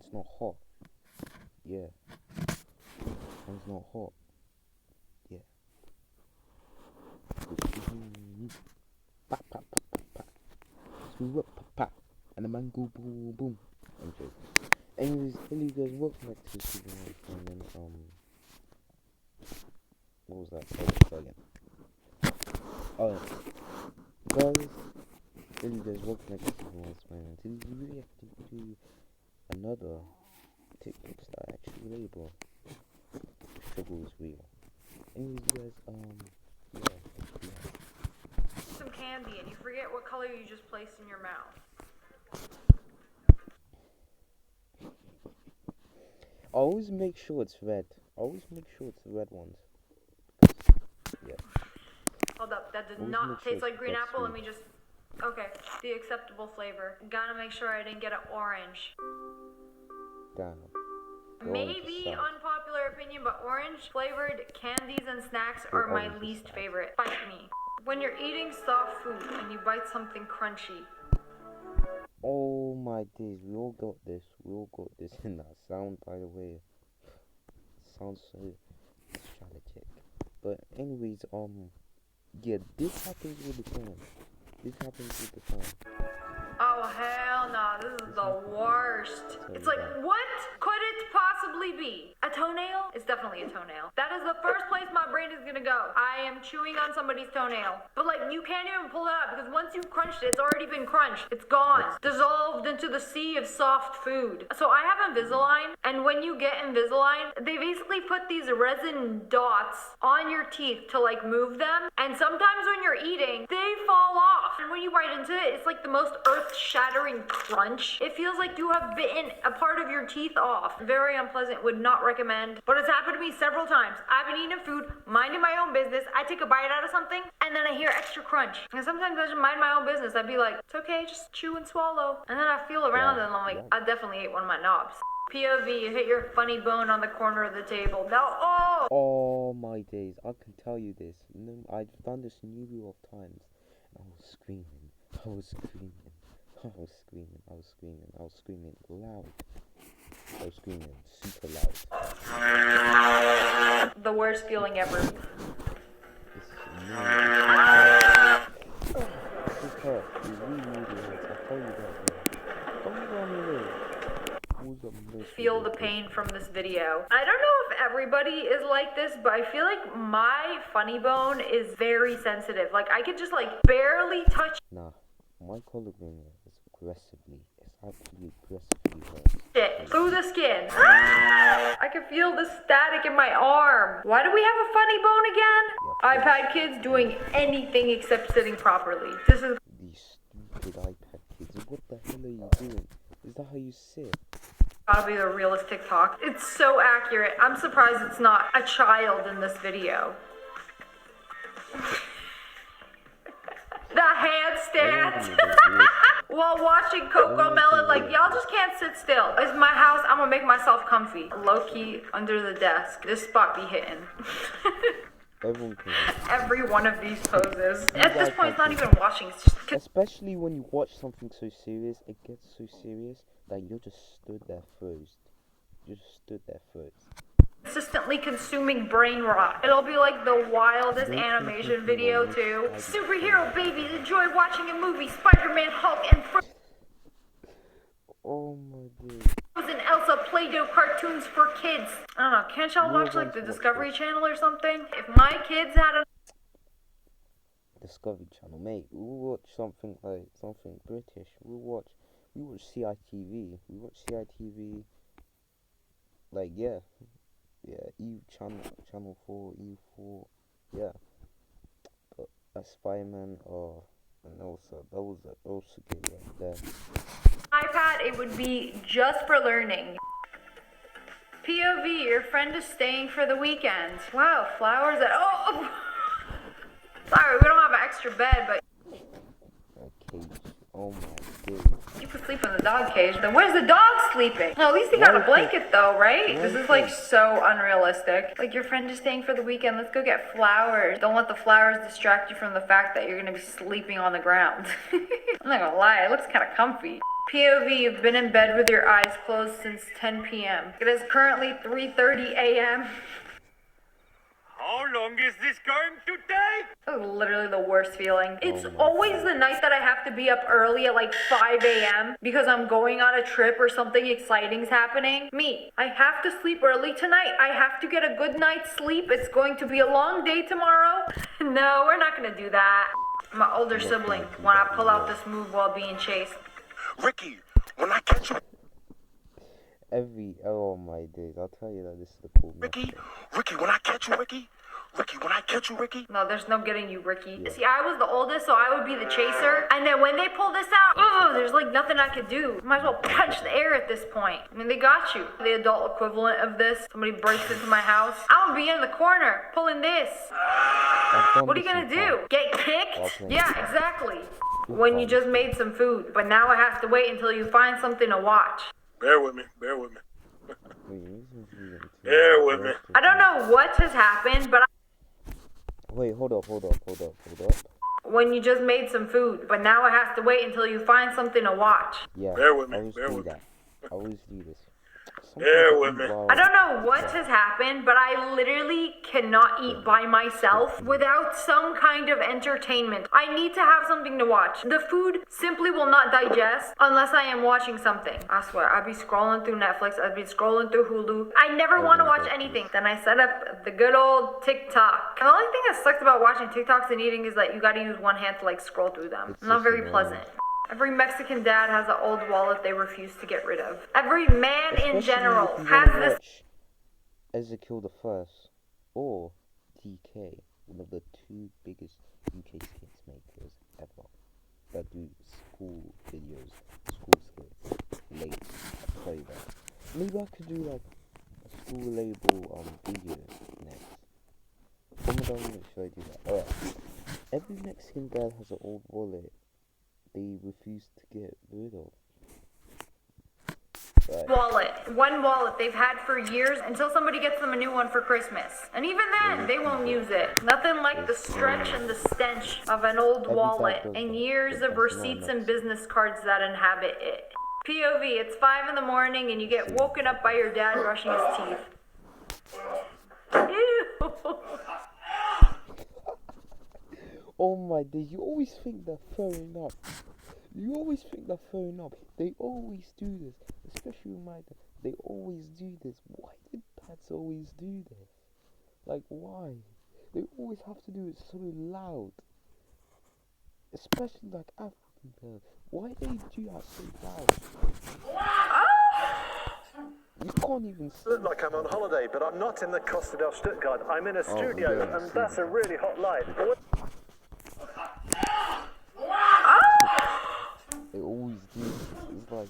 mine's not hot. Yeah. Mine's not hot. Yeah. Pa, pa, pa, pa, pa. Screw up, pa, pa. And the man go boom, boom. I'm joking. Anyways, hello guys, welcome back to the SuperMarvelIronSpider-Man. What was that? Oh, again. Oh, guys, hello guys, welcome back to the SuperMarvelIronSpider-Man. Today we reacting to another TikTok star, actually Relatable. Struggle is real. Anyways, guys, yeah. Some candy and you forget what color you just placed in your mouth. I always make sure it's red. I always make sure it's the red ones. Yeah. Hold up, that did Always not sure taste like green apple. sweet. Let me just. Okay, the acceptable flavor. Gotta make sure I didn't get an orange. Damn. Maybe unpopular opinion, but orange flavored candies and snacks are my least favorite. Fight me. When you're eating soft food and you bite something crunchy. Oh my days, we all got this. We all got this in that sound, by the way. Sounds so strategic. But anyways, yeah, this happens all the time. This happens all the time. Oh hell no, this is the worst. It's like, what could it possibly be? A toenail? It's definitely a toenail. That is the first place my brain is gonna go. I am chewing on somebody's toenail. But like, you can't even pull it out because once you've crunched it, it's already been crunched. It's gone. Dissolved into the sea of soft food. So I have Invisalign, and when you get Invisalign, they basically put these resin dots on your teeth to like move them. And sometimes when you're eating, they fall off. And when you bite into it, it's like the most earth-shattering crunch. It feels like you have bitten a part of your teeth off. Very unpleasant, would not recommend. But it's happened to me several times. I've been eating food, minding my own business. I take a bite out of something, and then I hear extra crunch. And sometimes I just mind my own business. I'd be like, it's okay, just chew and swallow. And then I feel around and I'm like, I definitely ate one of my knobs. POV, you hit your funny bone on the corner of the table. No, oh! Oh my days, I can tell you this. I've done this numerous times. I was screaming. I was screaming. I was screaming. I was screaming. I was screaming loud. I was screaming super loud. The worst feeling ever. This hurt. It really, really hurts. I tell you that. Don't run away. Feel the pain from this video. I don't know if everybody is like this, but I feel like my funny bone is very sensitive. Like I could just like barely touch. Nah, my collarbone is aggressively. It's actually aggressively hurt. Shit through the skin. I can feel the static in my arm. Why do we have a funny bone again? iPad kids doing anything except sitting properly. This is These stupid iPad kids. What the hell are you doing? Is that how you sit? gotta be the realest TikTok. It's so accurate. I'm surprised it's not a child in this video. The handstands. While watching Coco Melon, like, y'all just can't sit still. It's my house, I'm gonna make myself comfy. Low-key, under the desk. This spot be hitting. Every one of these poses. At this point, it's not even watching. It's just... Especially when you watch something so serious, it gets so serious that you just stood there first. You just stood there first. Consistently consuming brain rot. It'll be like the wildest animation video too. Superhero babies enjoy watching a movie. Spider-Man, Hulk, and oh my god. Frozen Elsa Play-Doh cartoons for kids. I don't know. Can't y'all watch like the Discovery Channel or something? If my kids had a Discovery Channel, mate, we'll watch something like something British. We watch CITV. We watch CITV. Like yeah, channel 4, E4, yeah. But Spider-Man, and also that was also good right there. iPad, it would be just for learning. POV, your friend is staying for the weekend. Wow, flowers at Sorry, we don't have an extra bed, but Okay. Oh my god. you could sleep in the dog cage. Then where's the dog sleeping? Well, at least he got a blanket though, right? This is like so unrealistic. Like your friend is staying for the weekend. Let's go get flowers. Don't let the flowers distract you from the fact that you're gonna be sleeping on the ground. I'm not gonna lie, it looks kind of comfy. POV, you've been in bed with your eyes closed since 10 p.m. It is currently 3:30 a.m. How long is this going to take? This is literally the worst feeling. It's always the night that I have to be up early at like 5 a.m. because I'm going on a trip or something exciting's happening. Me, I have to sleep early tonight. I have to get a good night's sleep. It's going to be a long day tomorrow. No, we're not gonna do that. My older sibling, when I pull out this move while being chased. Ricky, when I catch you. Oh my days, I'll tell you that this is the cool Ricky, when I catch you, Ricky. When I catch you, Ricky. No, there's no getting you, Ricky. Yeah. See, I was the oldest, so I would be the chaser. And then when they pull this out, there's like nothing I could do. Might as well punch the air at this point. I mean, they got you. The adult equivalent of this. Somebody breaks into my house. I'm gonna be in the corner pulling this. What are you gonna do? Get kicked? Yeah, exactly. When you just made some food, but now I have to wait until you find something to watch. Bear with me. Bear with me. I don't know what has happened, but Wait, hold up. When you just made some food, but now I have to wait until you find something to watch. Yeah, bear with me. I always do this. Bear with me. I don't know what has happened, but I literally cannot eat by myself without some kind of entertainment. I need to have something to watch. The food simply will not digest unless I am watching something. I swear, I'd be scrolling through Netflix, I'd be scrolling through Hulu. I never want to watch anything. Then I set up the good old TikTok. And the only thing that sucks about watching TikToks and eating is that you gotta use one hand to like scroll through them. It's not very pleasant. Every Mexican dad has an old wallet they refuse to get rid of. Every man in general has this. Ezekiel the First or DK, one of the two biggest UK skits makers ever, that do school videos, school skits, late. I'll tell you that. Maybe I could do like a school label video next. Someone make sure I do that. Alright. Every Mexican dad has an old wallet they refuse to get rid of. Right. One wallet they've had for years until somebody gets them a new one for Christmas. And even then, they won't use it. Nothing like the stretch and the stench of an old wallet and years of receipts and business cards that inhabit it. POV, it's 5 in the morning and you get woken up by your dad brushing his teeth. Ew. Oh my days, you always think they're throwing up. They always do this. Especially with my dad. They always do this. Why did dads always do this? Like, why? They always have to do it so loud. Especially like African parents. Why do they do that so loud? You can't even see. Look like I'm on holiday, but I'm not in the Costa del Stuttgart. I'm in a studio, and that's a really hot light. They always do. It's like,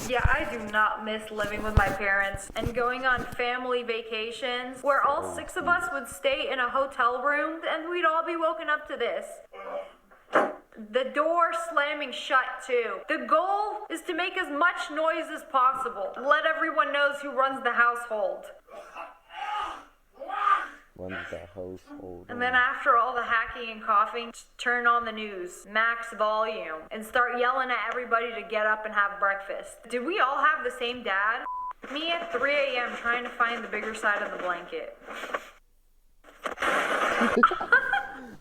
yeah, I do not miss living with my parents and going on family vacations where all 6 of us would stay in a hotel room and we'd all be woken up to this. The door slamming shut too. The goal is to make as much noise as possible. Let everyone knows who runs the household. And then after all the hacking and coughing, turn on the news, max volume, and start yelling at everybody to get up and have breakfast. Did we all have the same dad? Me at 3 a.m. trying to find the bigger side of the blanket.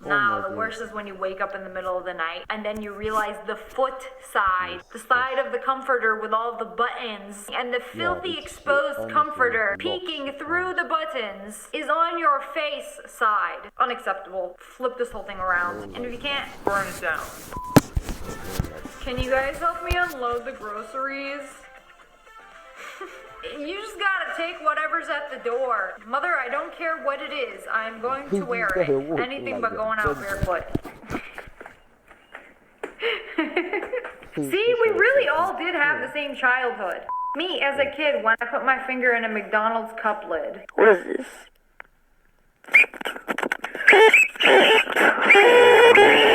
Nah, the worst is when you wake up in the middle of the night and then you realize the foot side, the side of the comforter with all the buttons, and the filthy exposed comforter peeking through the buttons is on your face side. Unacceptable. Flip this whole thing around. And if you can't, burn it down. Can you guys help me unload the groceries? You just gotta take whatever's at the door. Mother, I don't care what it is. I'm going to wear it. Anything but going out barefoot. See, we really all did have the same childhood. Me, as a kid, when I put my finger in a McDonald's cup lid. What is this?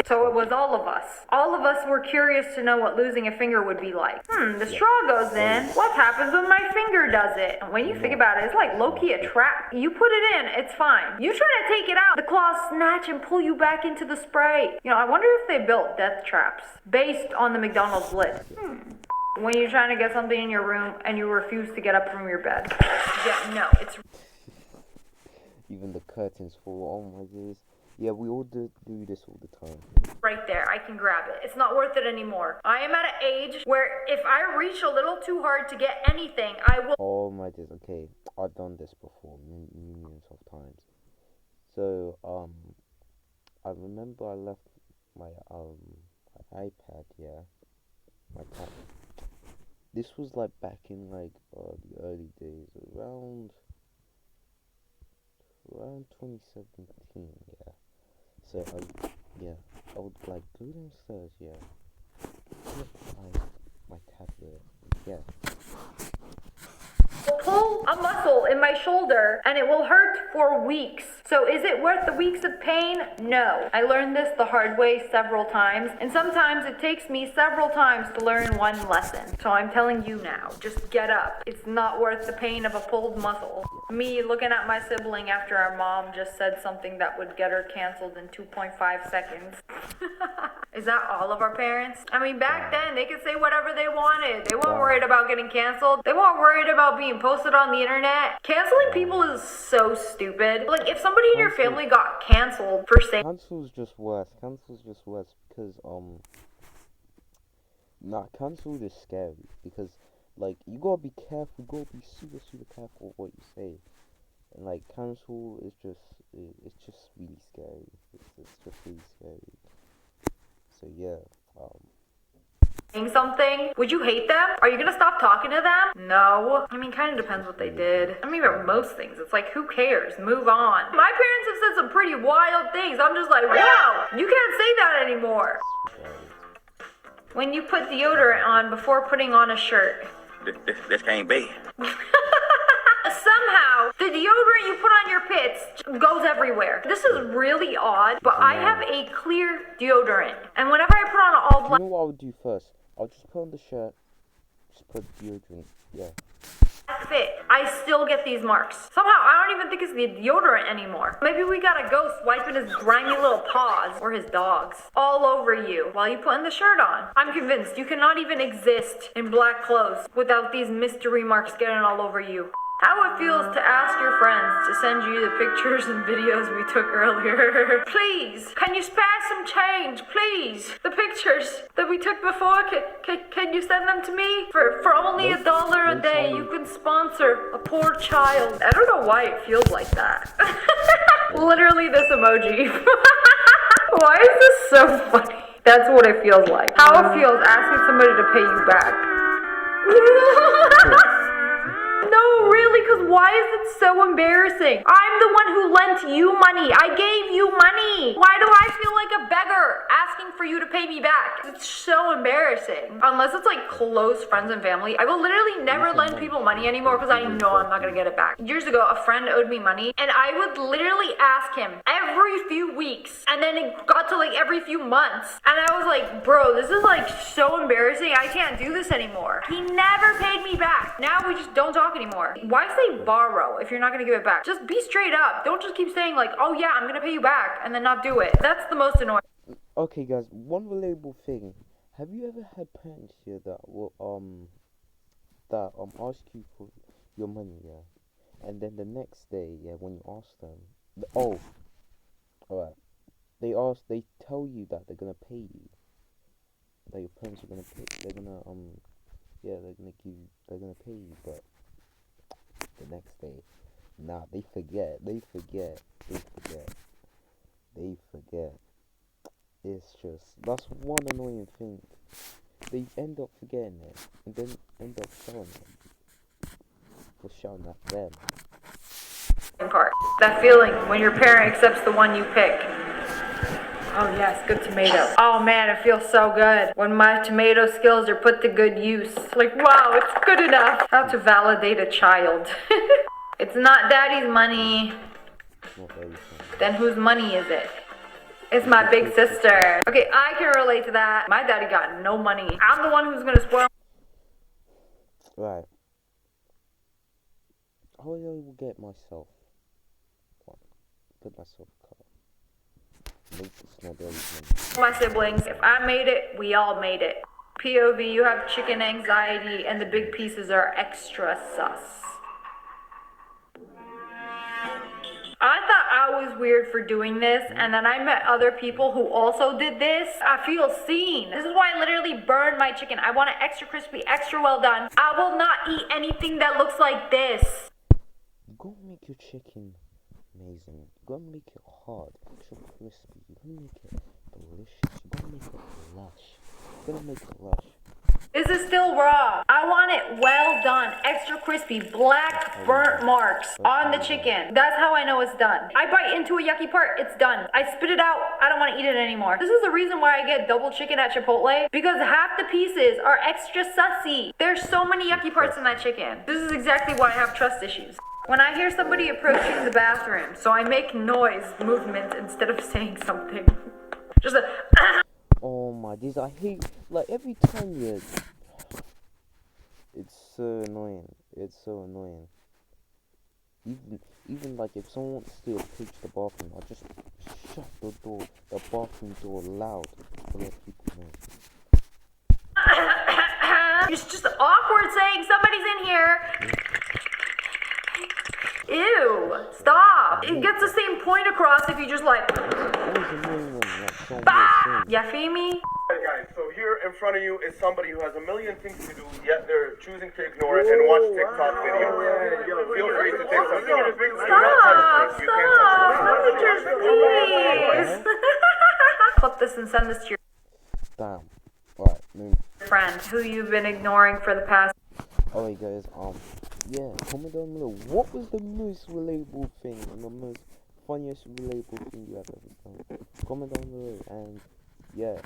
So it was all of us. All of us were curious to know what losing a finger would be like. The straw goes in. What happens when my finger does it? And when you think about it, it's like low-key a trap. You put it in, it's fine. You try to take it out, the claws snatch and pull you back into the spray. You know, I wonder if they built death traps based on the McDonald's lid. When you're trying to get something in your room and you refuse to get up from your bed. Yeah, no, it's... Even the curtains fall. Oh my goodness. Yeah, we all do this all the time. right there. I can grab it. It's not worth it anymore. I am at an age where if I reach a little too hard to get anything, I will... Oh my days, okay. I've done this before, millions of times. So, I remember I left my iPad, yeah. My tablet. This was like back in like the early days, around 2017, yeah. So I would like go downstairs, yeah. My tablet, yeah. Pull a muscle in my shoulder and it will hurt for weeks. So is it worth the weeks of pain? No. I learned this the hard way several times, and sometimes it takes me several times to learn one lesson. So I'm telling you now, just get up. It's not worth the pain of a pulled muscle. Me looking at my sibling after our mom just said something that would get her canceled in 2.5 seconds. Is that all of our parents? I mean, back then they could say whatever they wanted. They weren't worried about getting canceled. They weren't worried about being posted on the internet. Canceling people is so stupid. Like, if somebody in your family got canceled for saying... Cancel's just worse. Because, cancelled is scary. Because, like, you gotta be careful. You gotta be super, super careful of what you say. And, like, cancel is it's just really scary. It's just really scary. So, yeah, something, would you hate them? Are you gonna stop talking to them? No. I mean, kind of depends what they did. I mean, about most things, it's like, who cares? Move on. My parents have said some pretty wild things. I'm just like, wow, you can't say that anymore. When you put deodorant on before putting on a shirt. This can't be. Somehow, the deodorant you put on your pits goes everywhere. This is really odd, but I have a clear deodorant. And whenever I put on an all black... You know what I would do first? I'll just put on the shirt, just put deodorant, yeah. fit, I still get these marks. Somehow, I don't even think it's the deodorant anymore. Maybe we got a ghost wiping his grimy little paws, or his dog's, all over you while you putting the shirt on. I'm convinced you cannot even exist in black clothes without these mystery marks getting all over you. How it feels to ask your friends to send you the pictures and videos we took earlier. Please, can you spare some change, please? The pictures that we took before, can you send them to me? For only $1 a day, you can sponsor a poor child. I don't know why it feels like that. Literally this emoji. Why is this so funny? That's what it feels like. How it feels asking somebody to pay you back. No, really, because why is it so embarrassing? I'm the one who lent you money. I gave you money. Why do I feel like a beggar asking for you to pay me back? It's so embarrassing. Unless it's like close friends and family, I will literally never lend people money anymore because I know I'm not going to get it back. Years ago, a friend owed me money and I would literally ask him every few weeks, and then it got to like every few months. And I was like, bro, this is like so embarrassing. I can't do this anymore. He never paid me back. Now we just don't talk anymore. Why say borrow if you're not gonna give it back? Just be straight up. Don't just keep saying like, oh yeah, I'm gonna pay you back, and then not do it. That's the most annoying. Okay guys, one relatable thing. Have you ever had parents here that will ask you for your money, yeah? And then the next day, yeah, when you ask them, alright. They tell you that they're gonna pay you. That your parents are gonna pay, they're gonna pay you, but the next day, nah, they forget. It's just, that's one annoying thing. They end up forgetting it, and then end up showing it. For showing at them. Part. That feeling when your parent accepts the one you pick. Oh yes, good tomato. Oh man, it feels so good when my tomato skills are put to good use. Like, wow, it's good enough. How to validate a child. It's not daddy's money. Then whose money is it? It's my big sister. Okay, I can relate to that. My daddy got no money. I'm the one who's gonna spoil. Right. I will get myself one. put myself a car. It's not everything. My siblings, if I made it, we all made it. POV, you have chicken anxiety and the big pieces are extra sus. I thought I was weird for doing this, and then I met other people who also did this. I feel seen. This is why I literally burned my chicken. I want it extra crispy, extra well done. I will not eat anything that looks like this. You gotta make your chicken amazing. You gotta make it hard, extra crispy. You gotta make it delicious. You gotta make it lush. You gotta make it lush. This is still raw. I want it well done, extra crispy, black burnt marks on the chicken. That's how I know it's done. I bite into a yucky part, it's done. I spit it out, I don't want to eat it anymore. This is the reason why I get double chicken at Chipotle, because half the pieces are extra sussy. There's so many yucky parts in that chicken. This is exactly why I have trust issues. When I hear somebody approaching the bathroom, so I make noise, movement, instead of saying something. Just a Oh my days, I hate, like, every time it's so annoying. It's so annoying. Even like if someone wants to approach the bathroom, I just shut the bathroom door loud to let people know. It's just awkward saying somebody's in here. Ew, stop. It gets the same point across if you just like, bah! You feel me? Hey guys, so here in front of you is somebody who has a million things to do, yet they're choosing to ignore it and watch TikTok videos. Feel free to take some photos. Stop, please. Clip this and send this to your Damn. Alright, move. friend who you've been ignoring for the past. Alright guys, yeah, comment down below. What was the most relatable thing and the most funniest relatable thing you have ever done? Comment down below, and yeah,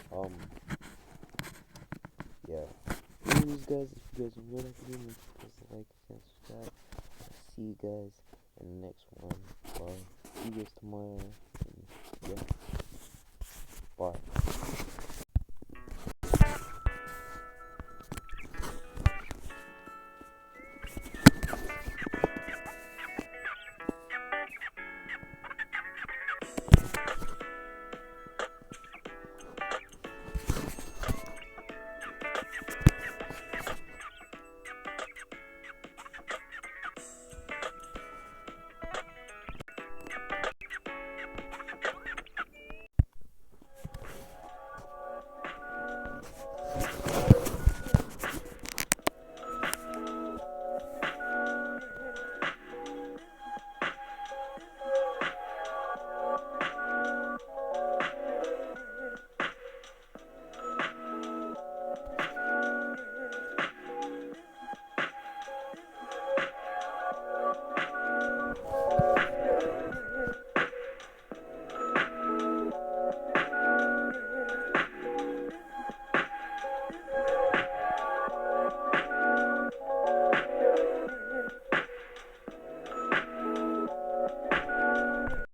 anyways guys, if you guys enjoyed that video, make sure to like and subscribe. I'll see you guys in the next one. Bye. See you guys tomorrow. And yeah. Bye.